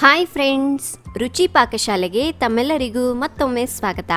Hi friends, ರುಚಿ ಪಾಕಶಾಲೆಗೆ ತಮ್ಮೆಲ್ಲರಿಗೂ ಮತ್ತೊಮ್ಮೆ ಸ್ವಾಗತ.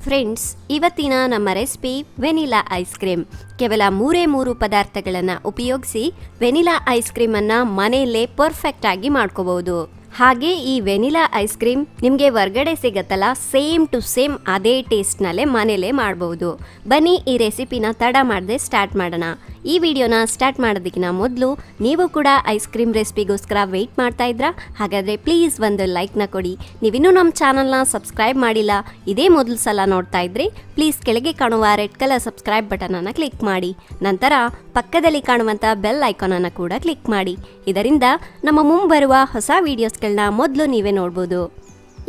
ಫ್ರೆಂಡ್ಸ್, ಇವತ್ತಿನ ನಮ್ಮ ರೆಸಿಪಿ ವೆನಿಲಾ ಐಸ್ ಕ್ರೀಮ್. ಕೇವಲ 3 ಪದಾರ್ಥಗಳನ್ನು ಉಪಯೋಗಿಸಿ ವೆನಿಲಾ ಐಸ್ ಕ್ರೀಮನ್ನು ಮನೆಯಲ್ಲೇ ಪರ್ಫೆಕ್ಟ್ ಆಗಿ ಮಾಡ್ಕೋಬಹುದು. ಹಾಗೆ ಈ ವೆನಿಲಾ ಐಸ್ ಕ್ರೀಮ್ ನಿಮಗೆ ಹೊರಗಡೆ ಸಿಗತ್ತಲ್ಲ, ಸೇಮ್ ಟು ಸೇಮ್ ಅದೇ ಟೇಸ್ಟ್ನಲ್ಲೇ ಮನೇಲೇ ಮಾಡ್ಬೋದು. ಬನ್ನಿ ಈ ರೆಸಿಪಿನ ತಡ ಮಾಡದೆ ಸ್ಟಾರ್ಟ್ ಮಾಡೋಣ. ಈ ವಿಡಿಯೋನ ಸ್ಟಾರ್ಟ್ ಮಾಡೋದಕ್ಕಿಂತ ಮೊದಲು ನೀವು ಕೂಡ ಐಸ್ ಕ್ರೀಮ್ ರೆಸಿಪಿಗೋಸ್ಕರ ವೆಯ್ಟ್ ಮಾಡ್ತಾ ಇದ್ರಾ? ಹಾಗಾದರೆ ಪ್ಲೀಸ್ ಒಂದು ಲೈಕ್ನ ಕೊಡಿ. ನೀವಿನ್ನೂ ನಮ್ಮ ಚಾನಲ್ನ ಸಬ್ಸ್ಕ್ರೈಬ್ ಮಾಡಿಲ್ಲ, ಇದೇ ಮೊದಲು ಸಲ ನೋಡ್ತಾ ಇದ್ರಿ, ಪ್ಲೀಸ್ ಕೆಳಗೆ ಕಾಣುವ ರೆಡ್ ಕಲರ್ ಸಬ್ಸ್ಕ್ರೈಬ್ ಬಟನನ್ನು ಕ್ಲಿಕ್ ಮಾಡಿ. ನಂತರ ಪಕ್ಕದಲ್ಲಿ ಕಾಣುವಂಥ ಬೆಲ್ ಐಕಾನನ್ನು ಕೂಡ ಕ್ಲಿಕ್ ಮಾಡಿ. ಇದರಿಂದ ನಮ್ಮ ಮುಂಬರುವ ಹೊಸ ವೀಡಿಯೋಸ್ಗಳನ್ನ ಮೊದಲು ನೀವೇ ನೋಡ್ಬೋದು.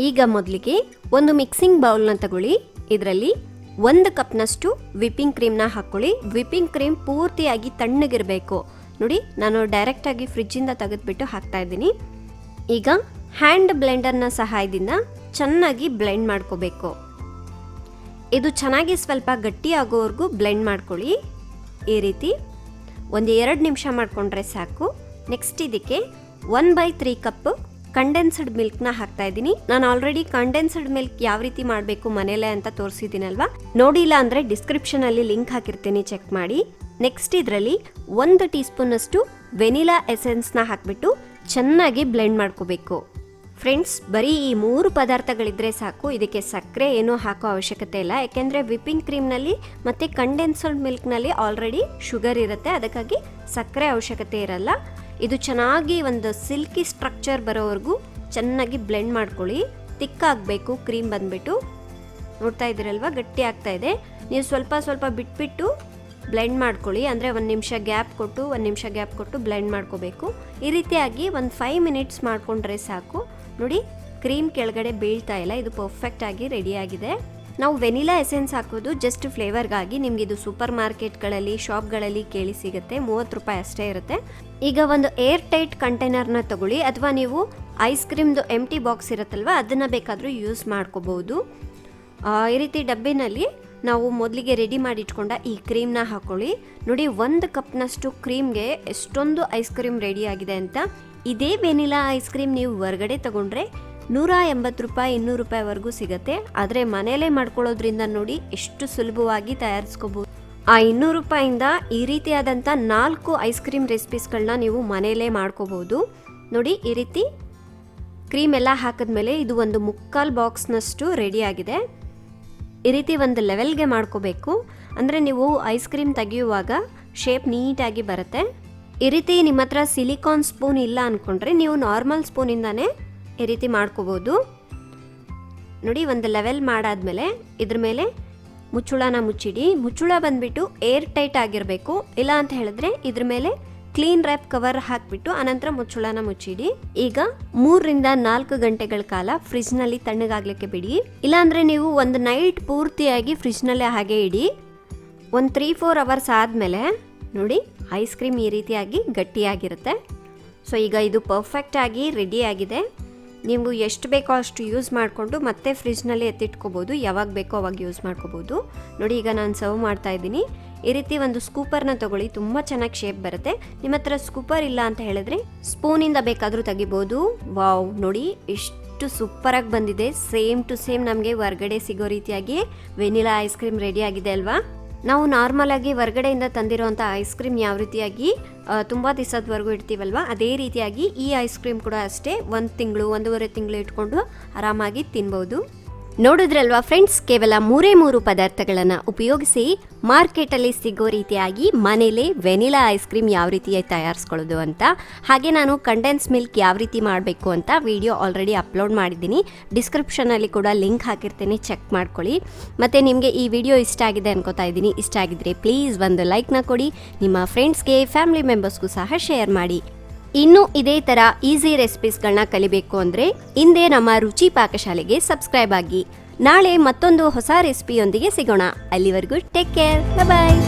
ಈಗ ಮೊದಲಿಗೆ ಒಂದು ಮಿಕ್ಸಿಂಗ್ ಬೌಲ್ನ ತಗೊಳ್ಳಿ. ಇದರಲ್ಲಿ 1 ಕಪ್ನಷ್ಟು ವಿಪ್ಪಿಂಗ್ ಕ್ರೀಮ್ನ ಹಾಕ್ಕೊಳ್ಳಿ. ವಿಪ್ಪಿಂಗ್ ಕ್ರೀಮ್ ಪೂರ್ತಿಯಾಗಿ ತಣ್ಣಗಿರಬೇಕು. ನೋಡಿ, ನಾನು ಡೈರೆಕ್ಟಾಗಿ ಫ್ರಿಜ್ಜಿಂದ ತೆಗೆದುಬಿಟ್ಟು ಹಾಕ್ತಾ ಇದ್ದೀನಿ. ಈಗ ಹ್ಯಾಂಡ್ ಬ್ಲೆಂಡರ್ನ ಸಹಾಯದಿಂದ ಚೆನ್ನಾಗಿ ಬ್ಲೆಂಡ್ ಮಾಡ್ಕೋಬೇಕು. ಇದು ಚೆನ್ನಾಗಿ ಸ್ವಲ್ಪ ಗಟ್ಟಿ ಆಗೋವರೆಗೂ ಬ್ಲೆಂಡ್ ಮಾಡ್ಕೊಳ್ಳಿ. ಈ ರೀತಿ 1-2 ನಿಮಿಷ ಮಾಡಿಕೊಂಡ್ರೆ ಸಾಕು. ನೆಕ್ಸ್ಟ್ ಇದಕ್ಕೆ 1/3 ಕಪ್ ಕಂಡೆನ್ಸ್ಡ್ ಮಿಲ್ಕ್ನ ಹಾಕ್ತಾ ಇದ್ದೀನಿ. ನಾನು ಆಲ್ರೆಡಿ ಕಂಡೆನ್ಸ್ಡ್ ಮಿಲ್ಕ್ ಯಾವ ರೀತಿ ಮಾಡಬೇಕು ಮನೇಲೆ ಅಂತ ತೋರಿಸಿದ್ದೀನಲ್ವಾ, ನೋಡಿಲ್ಲ ಅಂದರೆ ಡಿಸ್ಕ್ರಿಪ್ಷನಲ್ಲಿ ಲಿಂಕ್ ಹಾಕಿರ್ತೀನಿ, ಚೆಕ್ ಮಾಡಿ. ನೆಕ್ಸ್ಟ್ ಇದರಲ್ಲಿ 1 ಟೀ ಸ್ಪೂನಷ್ಟು ವೆನಿಲಾ ಎಸೆನ್ಸ್ನ ಹಾಕಿಬಿಟ್ಟು ಚೆನ್ನಾಗಿ ಬ್ಲೆಂಡ್ ಮಾಡ್ಕೋಬೇಕು. ಫ್ರೆಂಡ್ಸ್, ಬರೀ ಈ 3 ಪದಾರ್ಥಗಳಿದ್ರೆ ಸಾಕು. ಇದಕ್ಕೆ ಸಕ್ಕರೆ ಏನೂ ಹಾಕೋ ಅವಶ್ಯಕತೆ ಇಲ್ಲ, ಯಾಕೆಂದರೆ ವಿಪ್ಪಿಂಗ್ ಕ್ರೀಮ್ನಲ್ಲಿ ಮತ್ತು ಕಂಡೆನ್ಸ್ಡ್ ಮಿಲ್ಕ್ನಲ್ಲಿ ಆಲ್ರೆಡಿ ಶುಗರ್ ಇರುತ್ತೆ, ಅದಕ್ಕಾಗಿ ಸಕ್ಕರೆ ಅವಶ್ಯಕತೆ ಇರಲ್ಲ. ಇದು ಚೆನ್ನಾಗಿ ಒಂದು ಸಿಲ್ಕಿ ಸ್ಟ್ರಕ್ಚರ್ ಬರೋವರೆಗೂ ಚೆನ್ನಾಗಿ ಬ್ಲೆಂಡ್ ಮಾಡ್ಕೊಳ್ಳಿ. ತಿಕ್ಕಾಗಬೇಕು ಕ್ರೀಮ್ ಬಂದುಬಿಟ್ಟು. ನೋಡ್ತಾ ಇದ್ದೀರಲ್ವ, ಗಟ್ಟಿ ಆಗ್ತಾ ಇದೆ. ನೀವು ಸ್ವಲ್ಪ ಬಿಟ್ಬಿಟ್ಟು ಬ್ಲೆಂಡ್ ಮಾಡ್ಕೊಳ್ಳಿ. ಅಂದರೆ 1 ನಿಮಿಷ ಗ್ಯಾಪ್ ಕೊಟ್ಟು ಬ್ಲೆಂಡ್ ಮಾಡ್ಕೋಬೇಕು. ಈ ರೀತಿಯಾಗಿ ಒಂದು 5 ಮಿನಿಟ್ಸ್ ಮಾಡಿಕೊಂಡ್ರೆ ಸಾಕು. ನೋಡಿ, ಕ್ರೀಮ್ ಕೆಳಗಡೆ ಬೀಳ್ತಾ ಇಲ್ಲ. ಇದು ಪರ್ಫೆಕ್ಟಾಗಿ ರೆಡಿಯಾಗಿದೆ. ನಾವು ವೆನಿಲಾ ಎಸೆನ್ಸ್ ಹಾಕೋದು ಜಸ್ಟ್ ಫ್ಲೇವರ್ಗಾಗಿ. ನಿಮ್ಗೆ ಇದು ಸೂಪರ್ ಮಾರ್ಕೆಟ್ಗಳಲ್ಲಿ, ಶಾಪ್ಗಳಲ್ಲಿ ಕೇಳಿ ಸಿಗುತ್ತೆ. 30 ರೂಪಾಯಿ ಅಷ್ಟೇ ಇರುತ್ತೆ. ಈಗ ಒಂದು ಏರ್ ಟೈಟ್ ಕಂಟೈನರ್ನ ತಗೊಳ್ಳಿ, ಅಥವಾ ನೀವು ಐಸ್ ಕ್ರೀಮ್ದು ಎಂಟಿ ಬಾಕ್ಸ್ ಇರುತ್ತಲ್ವ, ಅದನ್ನು ಬೇಕಾದರೂ ಯೂಸ್ ಮಾಡ್ಕೋಬಹುದು. ಈ ರೀತಿ ಡಬ್ಬಿನಲ್ಲಿ ನಾವು ಮೊದಲಿಗೆ ರೆಡಿ ಮಾಡಿಟ್ಕೊಂಡ ಈ ಕ್ರೀಮ್ನ ಹಾಕೊಳ್ಳಿ. ನೋಡಿ, 1 ಕಪ್ನಷ್ಟು ಕ್ರೀಮ್ಗೆ ಎಷ್ಟೊಂದು ಐಸ್ ಕ್ರೀಮ್ ರೆಡಿ ಆಗಿದೆ ಅಂತ. ಇದೇ ವೆನಿಲಾ ಐಸ್ ಕ್ರೀಮ್ ನೀವು ಹೊರಗಡೆ ತಗೊಂಡ್ರೆ 180 ರೂಪಾಯಿ 200 ರೂಪಾಯಿವರೆಗೂ ಸಿಗುತ್ತೆ. ಆದರೆ ಮನೆಯಲ್ಲೇ ಮಾಡ್ಕೊಳ್ಳೋದ್ರಿಂದ ನೋಡಿ ಎಷ್ಟು ಸುಲಭವಾಗಿ ತಯಾರಿಸ್ಕೋಬೋದು. ಆ 200 ರೂಪಾಯಿಂದ ಈ ರೀತಿಯಾದಂಥ 4 ಐಸ್ ಕ್ರೀಮ್ ರೆಸಿಪೀಸ್ಗಳನ್ನ ನೀವು ಮನೆಯಲ್ಲೇ ಮಾಡ್ಕೋಬೋದು. ನೋಡಿ, ಈ ರೀತಿ ಕ್ರೀಮ್ ಎಲ್ಲ ಹಾಕಿದ್ಮೇಲೆ ಇದು ಒಂದು 3/4 ಬಾಕ್ಸ್ನಷ್ಟು ರೆಡಿಯಾಗಿದೆ. ಈ ರೀತಿ ಒಂದು ಲೆವೆಲ್ಗೆ ಮಾಡ್ಕೋಬೇಕು. ಅಂದರೆ ನೀವು ಐಸ್ ಕ್ರೀಮ್ ತೆಗೆಯುವಾಗ ಶೇಪ್ ನೀಟಾಗಿ ಬರುತ್ತೆ. ಈ ರೀತಿ ನಿಮ್ಮ ಹತ್ರ ಸಿಲಿಕಾನ್ ಸ್ಪೂನ್ ಇಲ್ಲ ಅಂದ್ಕೊಂಡ್ರೆ ನೀವು ನಾರ್ಮಲ್ ಸ್ಪೂನಿಂದಾನೇ ಈ ರೀತಿ ಮಾಡ್ಕೋಬೋದು. ನೋಡಿ, ಒಂದು ಲೆವೆಲ್ ಮಾಡಾದ್ಮೇಲೆ ಇದ್ರ ಮೇಲೆ ಮುಚ್ಚುಳನ ಮುಚ್ಚಿಡಿ. ಮುಚ್ಚುಳ ಬಂದ್ಬಿಟ್ಟು ಏರ್ ಟೈಟ್ ಆಗಿರಬೇಕು. ಇಲ್ಲ ಅಂತ ಹೇಳಿದ್ರೆ ಇದ್ರ ಮೇಲೆ ಕ್ಲೀನ್ ರ್ಯಾಪ್ ಕವರ್ ಹಾಕಿಬಿಟ್ಟು ಅನಂತರ ಮುಚ್ಚುಳನ ಮುಚ್ಚಿಡಿ. ಈಗ 3-4 ಗಂಟೆಗಳ ಕಾಲ ಫ್ರಿಜ್ನಲ್ಲಿ ತಣ್ಣಗಾಗ್ಲಿಕ್ಕೆ ಬಿಡಿ. ಇಲ್ಲಾಂದರೆ ನೀವು ಒಂದು ನೈಟ್ ಪೂರ್ತಿಯಾಗಿ ಫ್ರಿಜ್ನಲ್ಲೇ ಹಾಗೆ ಇಡಿ. ಒಂದು 3-4 ಅವರ್ಸ್ ಆದಮೇಲೆ ನೋಡಿ, ಐಸ್ ಕ್ರೀಮ್ ಈ ರೀತಿಯಾಗಿ ಗಟ್ಟಿಯಾಗಿರುತ್ತೆ. ಸೊ ಈಗ ಇದು ಪರ್ಫೆಕ್ಟಾಗಿ ರೆಡಿಯಾಗಿದೆ. ನೀವು ಎಷ್ಟು ಬೇಕೋ ಅಷ್ಟು ಯೂಸ್ ಮಾಡಿಕೊಂಡು ಮತ್ತೆ ಫ್ರಿಜ್ನಲ್ಲಿ ಎತ್ತಿಟ್ಕೋಬೋದು. ಯಾವಾಗ ಬೇಕೋ ಅವಾಗ ಯೂಸ್ ಮಾಡ್ಕೋಬೋದು. ನೋಡಿ, ಈಗ ನಾನು ಸರ್ವ್ ಮಾಡ್ತಾ ಇದ್ದೀನಿ. ಈ ರೀತಿ ಒಂದು ಸ್ಕೂಪರ್ನ ತಗೊಳ್ಳಿ, ತುಂಬ ಚೆನ್ನಾಗಿ ಶೇಪ್ ಬರುತ್ತೆ. ನಿಮ್ಮ ಹತ್ರ ಸ್ಕೂಪರ್ ಇಲ್ಲ ಅಂತ ಹೇಳಿದ್ರೆ ಸ್ಪೂನಿಂದ ಬೇಕಾದರೂ ತೆಗಿಬೋದು. ವಾವ್, ನೋಡಿ ಎಷ್ಟು ಸೂಪರಾಗಿ ಬಂದಿದೆ. ಸೇಮ್ ಟು ಸೇಮ್ ನಮಗೆ ಹೊರಗಡೆ ಸಿಗೋ ರೀತಿಯಾಗಿ ವೆನಿಲಾ ಐಸ್ ಕ್ರೀಮ್ ರೆಡಿ ಆಗಿದೆ ಅಲ್ವಾ. ನಾವು ನಾರ್ಮಲ್ ಆಗಿ ಹೊರಗಡೆಯಿಂದ ತಂದಿರೋಂಥ ಐಸ್ ಕ್ರೀಮ್ ಯಾವ ರೀತಿಯಾಗಿ ತುಂಬ ದಿವಸದವರೆಗೂ ಇಡ್ತೀವಲ್ವ, ಅದೇ ರೀತಿಯಾಗಿ ಈ ಐಸ್ ಕ್ರೀಮ್ ಕೂಡ ಅಷ್ಟೇ 1 ತಿಂಗಳು 1.5 ತಿಂಗಳು ಇಟ್ಕೊಂಡು ಆರಾಮಾಗಿ ತಿನ್ಬೋದು. ನೋಡಿದ್ರಲ್ವಾ ಫ್ರೆಂಡ್ಸ್, ಕೇವಲ 3 ಪದಾರ್ಥಗಳನ್ನು ಉಪಯೋಗಿಸಿ ಮಾರ್ಕೆಟಲ್ಲಿ ಸಿಗೋ ರೀತಿಯಾಗಿ ಮನೇಲಿ ವೆನಿಲಾ ಐಸ್ ಕ್ರೀಮ್ ಯಾವ ರೀತಿ ತಯಾರಿಸ್ಕೊಳ್ಳೋದು ಅಂತ. ಹಾಗೆ ನಾನು ಕಂಡೆನ್ಸ್ ಮಿಲ್ಕ್ ಯಾವ ರೀತಿ ಮಾಡಬೇಕು ಅಂತ ವಿಡಿಯೋ ಆಲ್ರೆಡಿ ಅಪ್ಲೋಡ್ ಮಾಡಿದ್ದೀನಿ. ಡಿಸ್ಕ್ರಿಪ್ಷನಲ್ಲಿ ಕೂಡ ಲಿಂಕ್ ಹಾಕಿರ್ತೀನಿ, ಚೆಕ್ ಮಾಡ್ಕೊಳ್ಳಿ. ಮತ್ತು ನಿಮಗೆ ಈ ವಿಡಿಯೋ ಇಷ್ಟ ಆಗಿದೆ ಅನ್ಕೋತಾ ಇದ್ದೀನಿ. ಇಷ್ಟ ಆಗಿದ್ರೆ ಪ್ಲೀಸ್ ಒಂದು ಲೈಕ್ನ ಕೊಡಿ. ನಿಮ್ಮ ಫ್ರೆಂಡ್ಸ್ಗೆ, ಫ್ಯಾಮಿಲಿ ಮೆಂಬರ್ಸ್ಗೂ ಸಹ ಶೇರ್ ಮಾಡಿ. ಇನ್ನು ಇದೇ ಥರ ಈಸಿ ರೆಸಿಪೀಸ್ಗಳನ್ನ ಕಲಿಬೇಕು ಅಂದರೆ ಹಿಂದೆ ನಮ್ಮ ರುಚಿ ಪಾಕಶಾಲೆಗೆ ಸಬ್ಸ್ಕ್ರೈಬ್ ಆಗಿ. ನಾಳೆ ಮತ್ತೊಂದು ಹೊಸ ರೆಸಿಪಿಯೊಂದಿಗೆ ಸಿಗೋಣ. ಅಲ್ಲಿವರೆಗೂ ಟೇಕ್ ಕೇರ್, ಬಾಯ್.